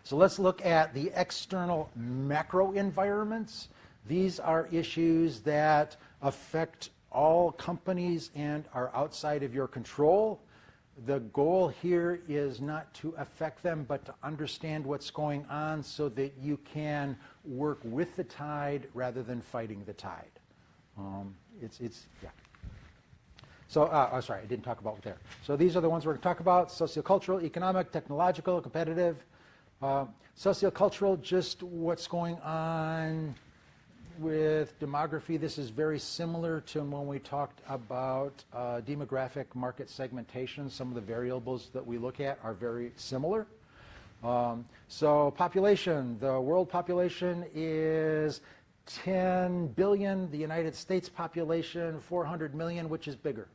So let's look at the external macro environments. These are issues that affect all companies and are outside of your control. The goal here is not to affect them, but to understand what's going on so that you can work with the tide rather than fighting the tide. Yeah. So, sorry, I didn't talk about there. So these are the ones we're going to talk about: sociocultural, economic, technological, competitive. Sociocultural, just what's going on with demography. This is very similar to when we talked about demographic market segmentation. Some of the variables that we look at are very similar. So population, the world population is 10 billion. The United States population, 400 million. Which is bigger?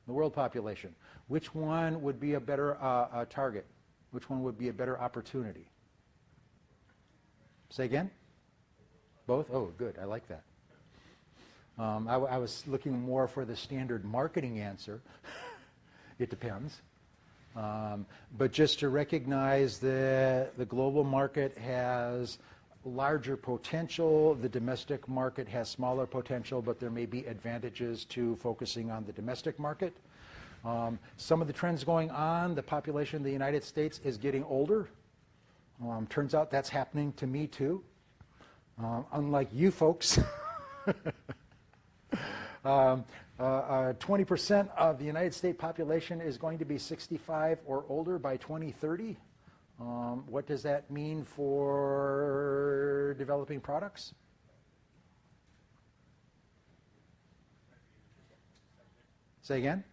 The world population. Which one would be a better target? Which one would be a better opportunity? Say again? Both? Oh, good. I like that. I was looking more for the standard marketing answer. It depends. But just to recognize that the global market has larger potential, the domestic market has smaller potential, but there may be advantages to focusing on the domestic market. Some of the trends going on, the population of the United States is getting older. Turns out that's happening to me too. Unlike you folks. 20% of the United States population is going to be 65 or older by 2030. What does that mean for developing products? Say again?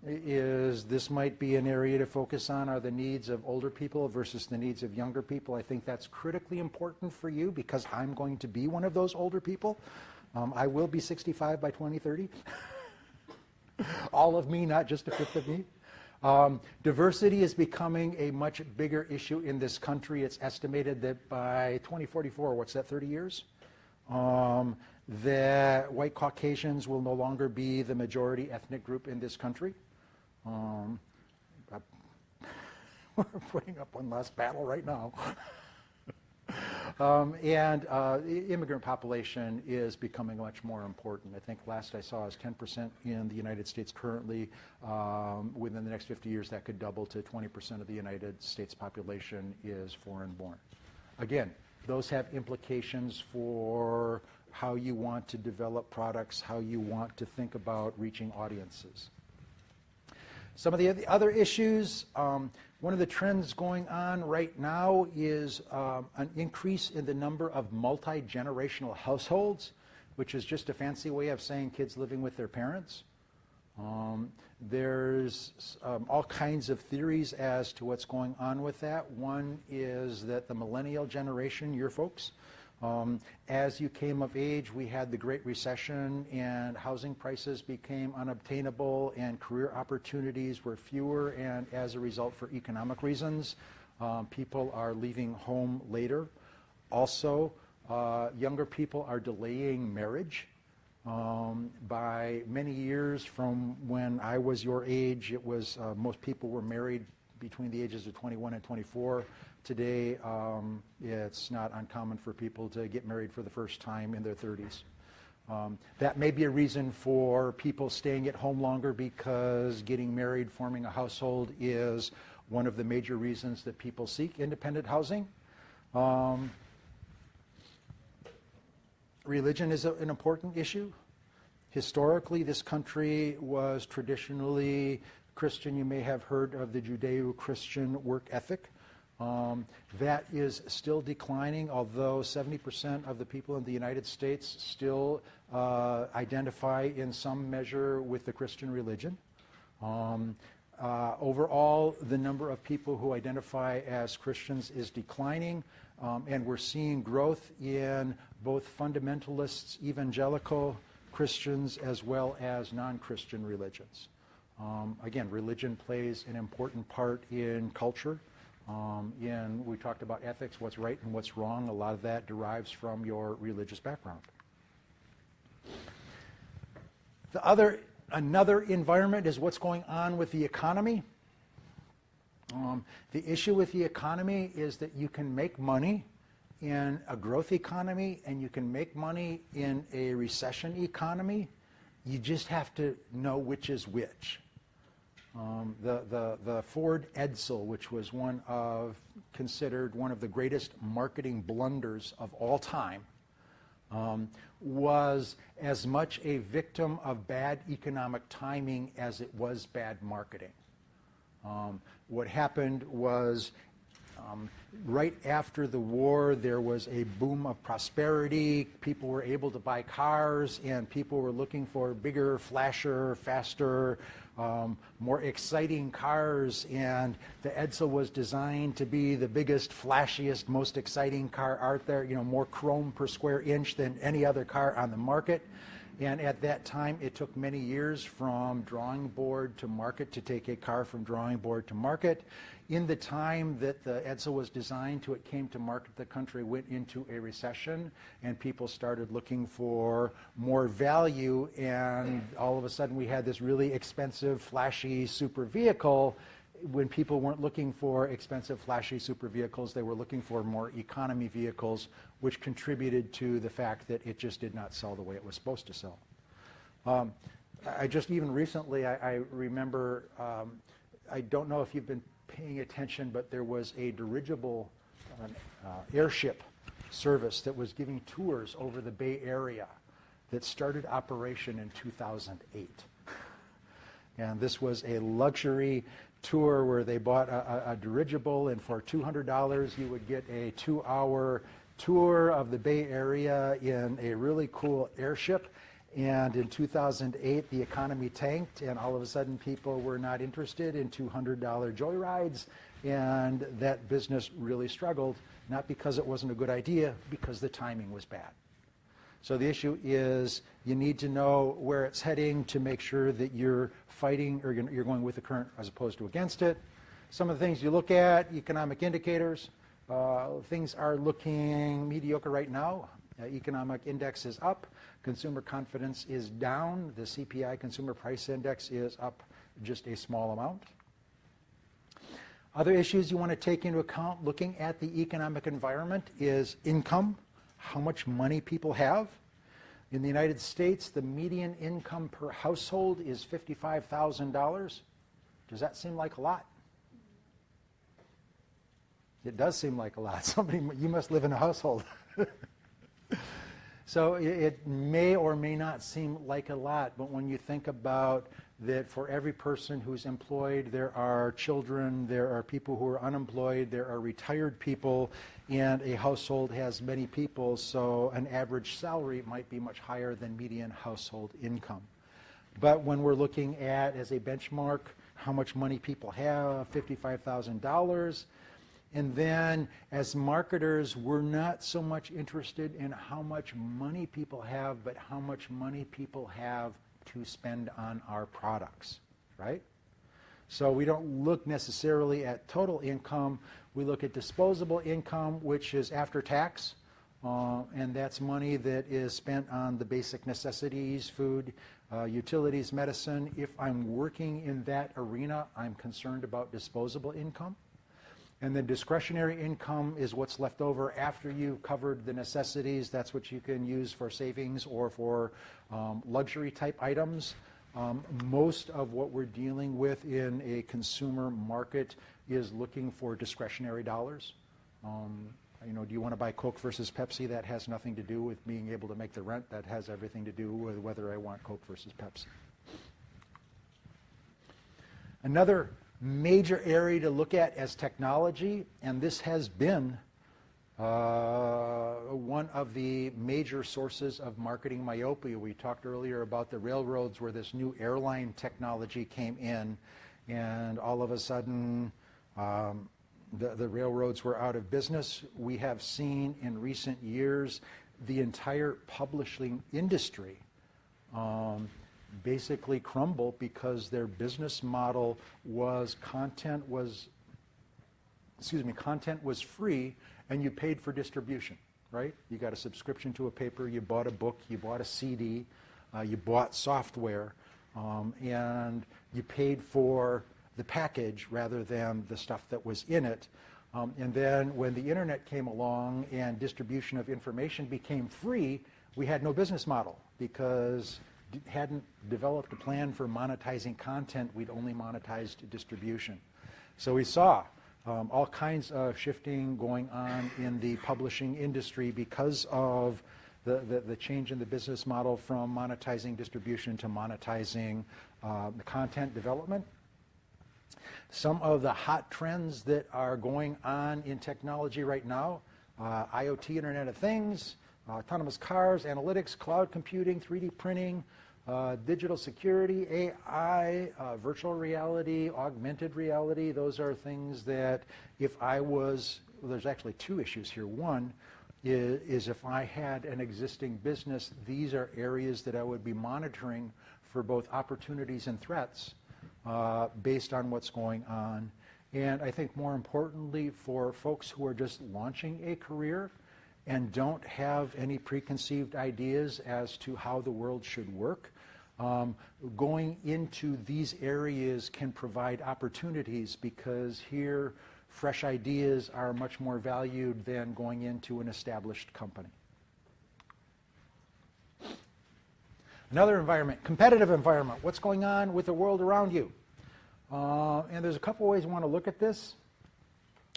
This might be an area to focus on, are the needs of older people versus the needs of younger people. I think that's critically important for you because I'm going to be one of those older people. I will be 65 by 2030. All of me, not just a fifth of me. Diversity is becoming a much bigger issue in this country. It's estimated that by 2044, what's that, 30 years? That white Caucasians will no longer be the majority ethnic group in this country. We're putting up one last battle right now. The immigrant population is becoming much more important. I think last I saw is 10% in the United States currently. Within the next 50 years, that could double to 20% of the United States population is foreign-born. Again, those have implications for how you want to develop products, how you want to think about reaching audiences. Some of the other issues, one of the trends going on right now is an increase in the number of multi-generational households, which is just a fancy way of saying kids living with their parents. There's all kinds of theories as to what's going on with that. One is that the millennial generation, your folks, as you came of age, we had the Great Recession and housing prices became unobtainable and career opportunities were fewer, and as a result, for economic reasons, people are leaving home later. Also, younger people are delaying marriage. By many years from when I was your age, it was most people were married between the ages of 21 and 24. Today, it's not uncommon for people to get married for the first time in their 30s. That may be a reason for people staying at home longer because getting married, forming a household is one of the major reasons that people seek independent housing. Religion is an important issue. Historically, this country was traditionally Christian. You may have heard of the Judeo-Christian work ethic. That is still declining, although 70% of the people in the United States still identify in some measure with the Christian religion. Overall, the number of people who identify as Christians is declining, and we're seeing growth in both fundamentalists, evangelical Christians, as well as non-Christian religions. Again, religion plays an important part in culture. We talked about ethics, what's right and what's wrong. A lot of that derives from your religious background. Another environment is what's going on with the economy. The issue with the economy is that you can make money in a growth economy and you can make money in a recession economy. You just have to know which is which. The Ford Edsel, which was considered one of the greatest marketing blunders of all time, was as much a victim of bad economic timing as it was bad marketing. What happened was, right after the war, there was a boom of prosperity. People were able to buy cars, and people were looking for bigger, flasher, faster, more exciting cars. And the Edsel was designed to be the biggest, flashiest, most exciting car out there, more chrome per square inch than any other car on the market. And at that time, it took many years from drawing board to market to take a car from drawing board to market. In the time that the Edsel was designed to it came to market, the country went into a recession, and people started looking for more value, and all of a sudden we had this really expensive, flashy, super vehicle. When people weren't looking for expensive, flashy super vehicles, they were looking for more economy vehicles, which contributed to the fact that it just did not sell the way it was supposed to sell. I just even recently, I remember, I don't know if you've been paying attention, but there was a dirigible airship service that was giving tours over the Bay Area that started operation in 2008. And this was a luxury tour where they bought a dirigible, and for $200 you would get a 2-hour tour of the Bay Area in a really cool airship. And in 2008 the economy tanked, and all of a sudden people were not interested in $200 joyrides, and that business really struggled, not because it wasn't a good idea, because the timing was bad. So the issue is you need to know where it's heading to make sure that you're fighting, or you're going with the current as opposed to against it. Some of the things you look at, economic indicators, things are looking mediocre right now. Economic index is up, consumer confidence is down, the CPI, consumer price index, is up just a small amount. Other issues you want to take into account looking at the economic environment is income, how much money people have. In the United States, the median income per household is $55,000. Does that seem like a lot? It does seem like a lot. You must live in a household. So it may or may not seem like a lot, but when you think about that for every person who's employed, there are children, there are people who are unemployed, there are retired people, and a household has many people, so an average salary might be much higher than median household income. But when we're looking at, as a benchmark, how much money people have, $55,000, and then as marketers, we're not so much interested in how much money people have, but how much money people have to spend on our products, right? So we don't look necessarily at total income. We look at disposable income, which is after tax, and that's money that is spent on the basic necessities, food, utilities, medicine. If I'm working in that arena, I'm concerned about disposable income. And then discretionary income is what's left over after you've covered the necessities. That's what you can use for savings or for luxury type items. Most of what we're dealing with in a consumer market is looking for discretionary dollars. Do you want to buy Coke versus Pepsi? That has nothing to do with being able to make the rent. That has everything to do with whether I want Coke versus Pepsi. Another major area to look at as technology, and this has been one of the major sources of marketing myopia. We talked earlier about the railroads where this new airline technology came in, and all of a sudden the railroads were out of business. We have seen in recent years the entire publishing industry basically crumble because their business model was content was free and you paid for distribution, right? You got a subscription to a paper, you bought a book, you bought a CD, you bought software, and you paid for the package rather than the stuff that was in it. And then when the internet came along and distribution of information became free, we had no business model because hadn't developed a plan for monetizing content. We'd only monetized distribution. So we saw all kinds of shifting going on in the publishing industry because of the change in the business model from monetizing distribution to monetizing content development. Some of the hot trends that are going on in technology right now, IoT, Internet of Things, autonomous cars, analytics, cloud computing, 3D printing, digital security, AI, virtual reality, augmented reality. Those are things that if I was, well, there's actually two issues here. One is if I had an existing business, these are areas that I would be monitoring for both opportunities and threats based on what's going on. And I think more importantly for folks who are just launching a career and don't have any preconceived ideas as to how the world should work, going into these areas can provide opportunities because here fresh ideas are much more valued than going into an established company. Another environment, competitive environment. What's going on with the world around you? And there's a couple ways we want to look at this.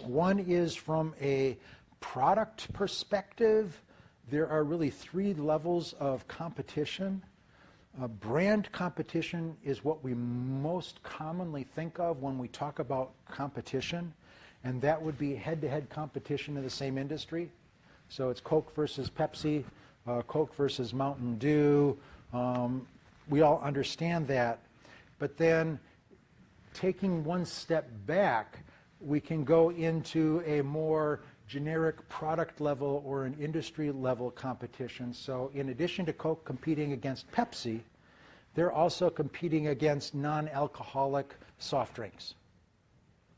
One is from a product perspective. There are really three levels of competition. Brand competition is what we most commonly think of when we talk about competition, and that would be head-to-head competition in the same industry. So it's Coke versus Pepsi, Coke versus Mountain Dew. We all understand that, but then taking one step back, we can go into a more generic product level or an industry level competition. So in addition to Coke competing against Pepsi, they're also competing against non-alcoholic soft drinks.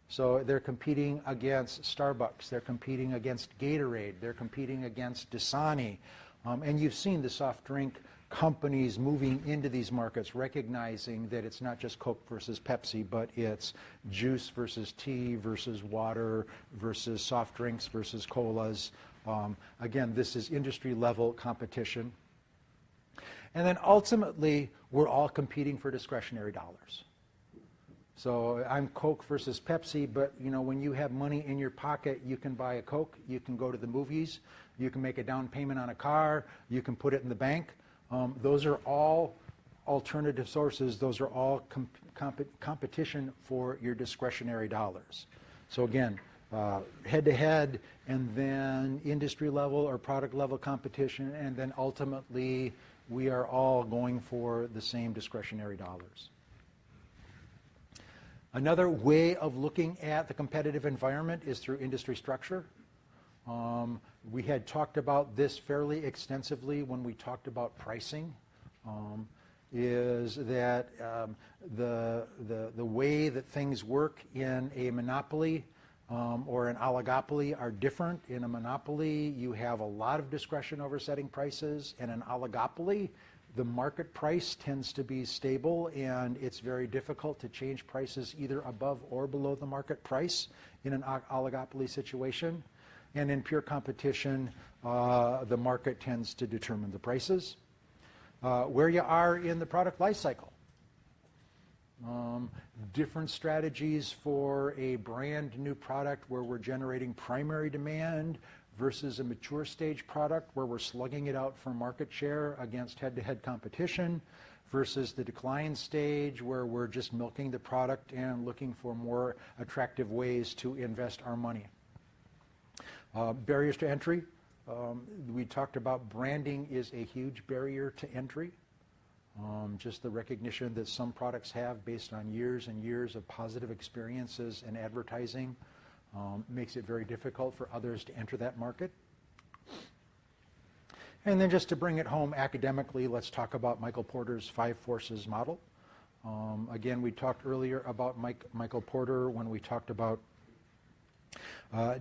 So they're competing against Starbucks, they're competing against Gatorade, they're competing against Dasani. And you've seen the soft drink companies moving into these markets, recognizing that it's not just Coke versus Pepsi, but it's juice versus tea versus water versus soft drinks versus colas. Again, this is industry level competition. And then ultimately, we're all competing for discretionary dollars. So I'm Coke versus Pepsi, but you know, when you have money in your pocket, you can buy a Coke, you can go to the movies, you can make a down payment on a car, you can put it in the bank. Those are all alternative sources. Those are all competition for your discretionary dollars. So again, head-to-head, and then industry level or product level competition, and then ultimately we are all going for the same discretionary dollars. Another way of looking at the competitive environment is through industry structure. We had talked about this fairly extensively when we talked about pricing, is that the way that things work in a monopoly or an oligopoly are different. In a monopoly, you have a lot of discretion over setting prices. In an oligopoly, the market price tends to be stable, and it's very difficult to change prices either above or below the market price in an oligopoly situation. And in pure competition, the market tends to determine the prices. Where you are in the product life cycle. Different strategies for a brand new product where we're generating primary demand versus a mature stage product where we're slugging it out for market share against head-to-head competition versus the decline stage where we're just milking the product and looking for more attractive ways to invest our money. Barriers to entry. We talked about branding is a huge barrier to entry. Just the recognition that some products have based on years and years of positive experiences in advertising makes it very difficult for others to enter that market. And then just to bring it home academically, let's talk about Michael Porter's 5 forces model. Again, we talked earlier about Michael Porter when we talked about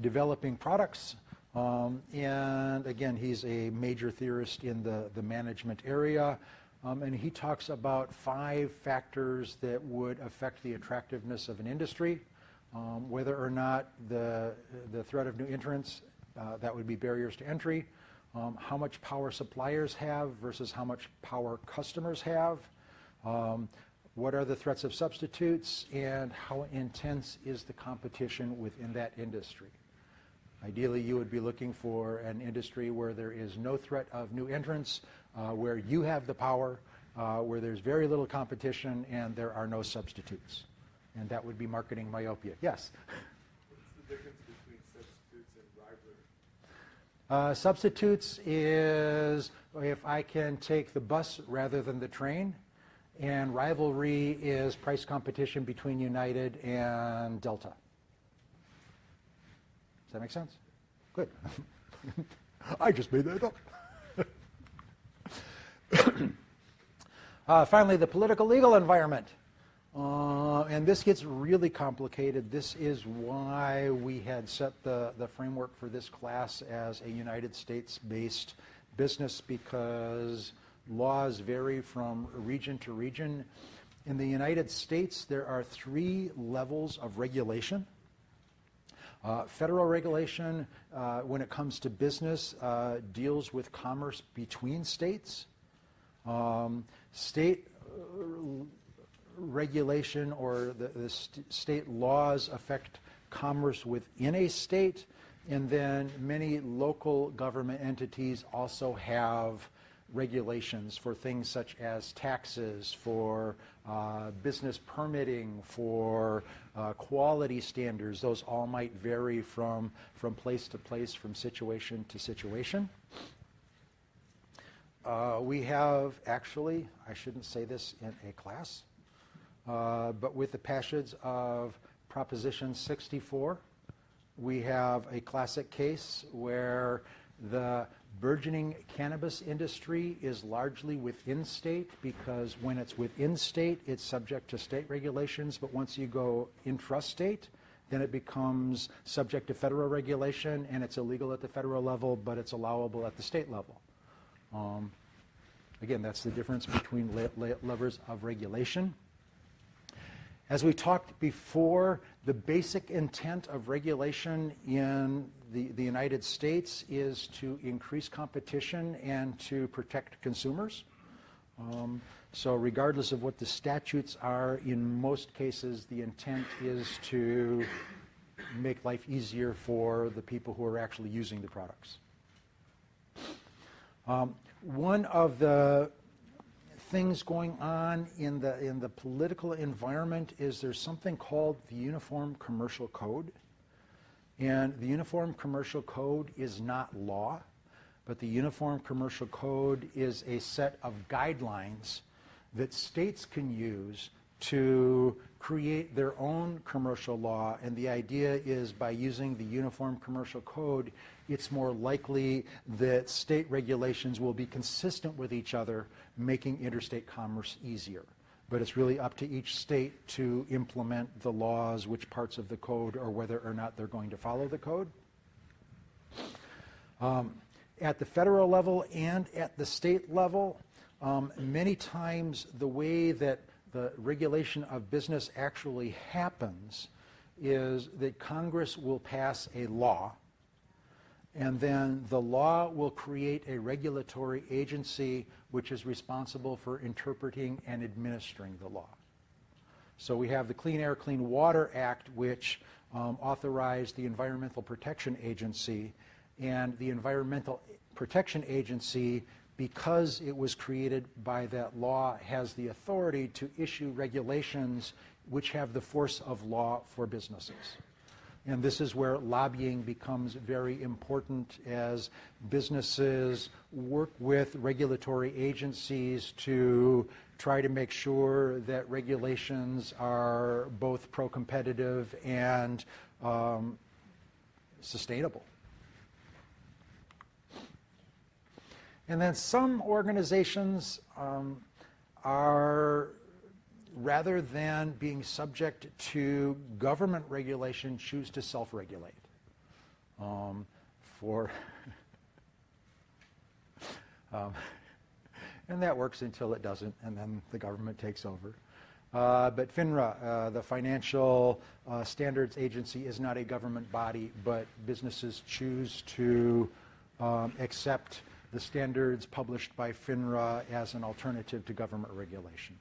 developing products. And again, he's a major theorist in the management area. and he talks about 5 factors that would affect the attractiveness of an industry, whether or not the threat of new entrants, that would be barriers to entry, how much power suppliers have versus how much power customers have, what are the threats of substitutes, and how intense is the competition within that industry. Ideally, you would be looking for an industry where there is no threat of new entrants, where you have the power, where there's very little competition, and there are no substitutes. And that would be marketing myopia. Yes? What's the difference between substitutes and rivalry? Substitutes is if I can take the bus rather than the train, and rivalry is price competition between United and Delta. Does that make sense? Good. I just made that up. Finally, the political legal environment. And this gets really complicated. This is why we had set the framework for this class as a United States-based business, because laws vary from region to region. In the United States, there are 3 levels of regulation. Federal regulation, when it comes to business, deals with commerce between states. State regulation, or the state laws, affect commerce within a state, and then many local government entities also have regulations for things such as taxes, for business permitting, for quality standards. Those all might vary from place to place, from situation to situation. We have actually, I shouldn't say this in a class, but with the passage of Proposition 64, we have a classic case where the burgeoning cannabis industry is largely within state, because when it's within state, it's subject to state regulations, but once you go intrastate, then it becomes subject to federal regulation, and it's illegal at the federal level, but it's allowable at the state level. Again, that's the difference between levers of regulation. As we talked before, the basic intent of regulation in the United States is to increase competition and to protect consumers. So regardless of what the statutes are, in most cases, the intent is to make life easier for the people who are actually using the products. One of the things going on in the political environment is there's something called the Uniform Commercial Code. And the Uniform Commercial Code is not law, but the Uniform Commercial Code is a set of guidelines that states can use to create their own commercial law. And the idea is, by using the Uniform Commercial Code, it's more likely that state regulations will be consistent with each other, making interstate commerce easier. But it's really up to each state to implement the laws, which parts of the code, or whether or not they're going to follow the code. At the federal level and at the state level, many times the way that the regulation of business actually happens is that Congress will pass a law, and then the law will create a regulatory agency which is responsible for interpreting and administering the law. So we have the Clean Air, Clean Water Act, which authorized the Environmental Protection Agency, and the Environmental Protection Agency, because it was created by that law, has the authority to issue regulations which have the force of law for businesses. And this is where lobbying becomes very important, as businesses work with regulatory agencies to try to make sure that regulations are both pro-competitive and sustainable. And then some organizations are, rather than being subject to government regulation, choose to self-regulate. And that works until it doesn't, and then the government takes over. But FINRA, the Financial Standards Agency, is not a government body, but businesses choose to accept the standards published by FINRA as an alternative to government regulation.